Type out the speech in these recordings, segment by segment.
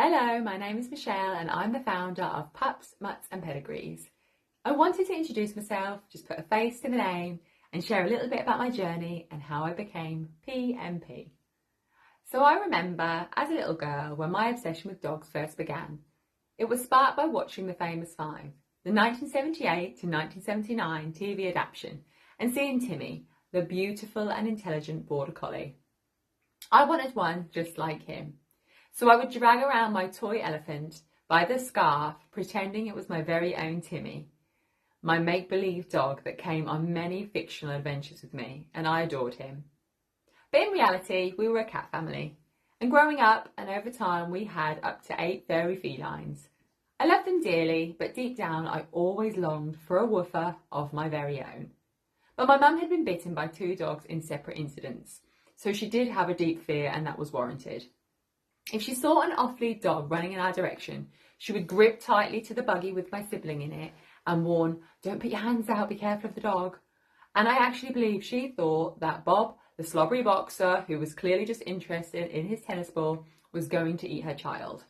Hello, my name is Michelle and I'm the founder of Pups, Mutts and Pedigrees. I wanted to introduce myself, just put a face to the name and share a little bit about my journey and how I became PMP. So I remember as a little girl when my obsession with dogs first began. It was sparked by watching The Famous Five, the 1978 to 1979 TV adaptation, and seeing Timmy, the beautiful and intelligent border collie. I wanted one just like him. So I would drag around my toy elephant by the scarf, pretending it was my very own Timmy, my make-believe dog that came on many fictional adventures with me, and I adored him. But in reality, we were a cat family, and growing up and over time we had up to 8 furry felines. I loved them dearly, but deep down I always longed for a woofer of my very own. But my mum had been bitten by 2 dogs in separate incidents, so she did have a deep fear, and that was warranted. If she saw an off-lead dog running in our direction, she would grip tightly to the buggy with my sibling in it and warn, "Don't put your hands out, be careful of the dog." And I actually believe she thought that Bob, the slobbery boxer, who was clearly just interested in his tennis ball, was going to eat her child.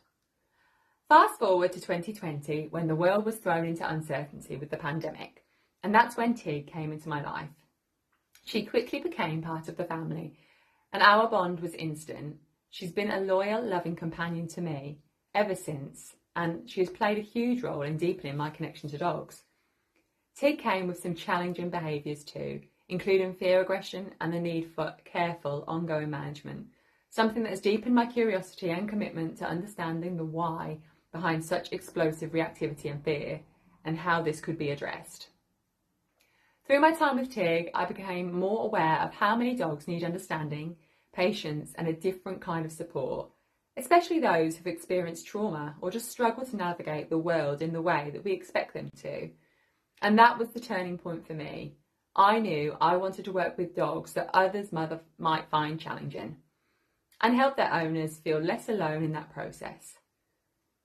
Fast forward to 2020, when the world was thrown into uncertainty with the pandemic, and that's when Tig came into my life. She quickly became part of the family, and our bond was instant. She's been a loyal, loving companion to me ever since, and she has played a huge role in deepening my connection to dogs. Tig came with some challenging behaviours too, including fear aggression and the need for careful, ongoing management, something that has deepened my curiosity and commitment to understanding the why behind such explosive reactivity and fear, and how this could be addressed. Through my time with Tig, I became more aware of how many dogs need understanding, patience and a different kind of support, especially those who've experienced trauma or just struggle to navigate the world in the way that we expect them to. And that was the turning point for me. I knew I wanted to work with dogs that others might find challenging and help their owners feel less alone in that process.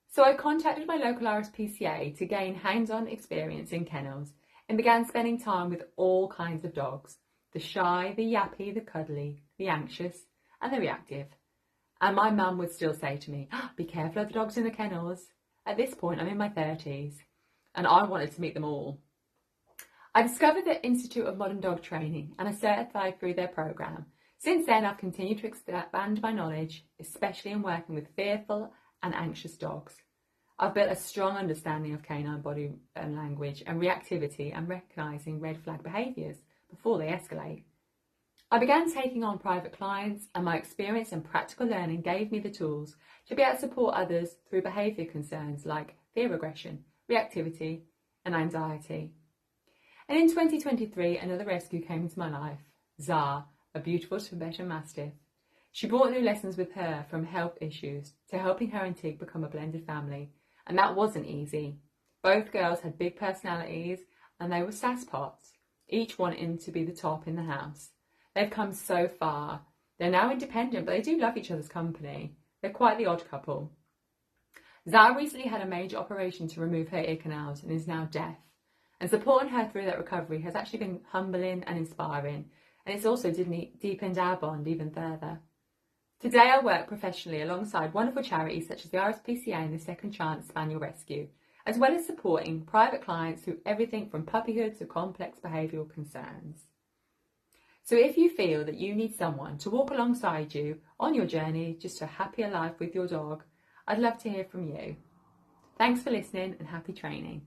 So I contacted my local RSPCA to gain hands-on experience in kennels and began spending time with all kinds of dogs: the shy, the yappy, the cuddly, the anxious and the reactive. And my mum would still say to me, "Be careful of the dogs in the kennels." At this point, I'm in my 30s and I wanted to meet them all. I discovered the Institute of Modern Dog Training and I certified through their programme. Since then, I've continued to expand my knowledge, especially in working with fearful and anxious dogs. I've built a strong understanding of canine body and language and reactivity and recognising red flag behaviours before they escalate. I began taking on private clients, and my experience and practical learning gave me the tools to be able to support others through behaviour concerns like fear aggression, reactivity and anxiety. And in 2023, another rescue came into my life, Zara, a beautiful Tibetan Mastiff. She brought new lessons with her, from health issues to helping her and Tig become a blended family, and that wasn't easy. Both girls had big personalities and they were sasspots, each wanting to be the top in the house. They've come so far. They're now independent, but they do love each other's company. They're quite the odd couple. Zara recently had a major operation to remove her ear canals and is now deaf. And supporting her through that recovery has actually been humbling and inspiring. And it's also deepened our bond even further. Today I work professionally alongside wonderful charities such as the RSPCA and the Second Chance Spaniel Rescue, as well as supporting private clients through everything from puppyhood to complex behavioural concerns. So if you feel that you need someone to walk alongside you on your journey just to a happier life with your dog, I'd love to hear from you. Thanks for listening and happy training.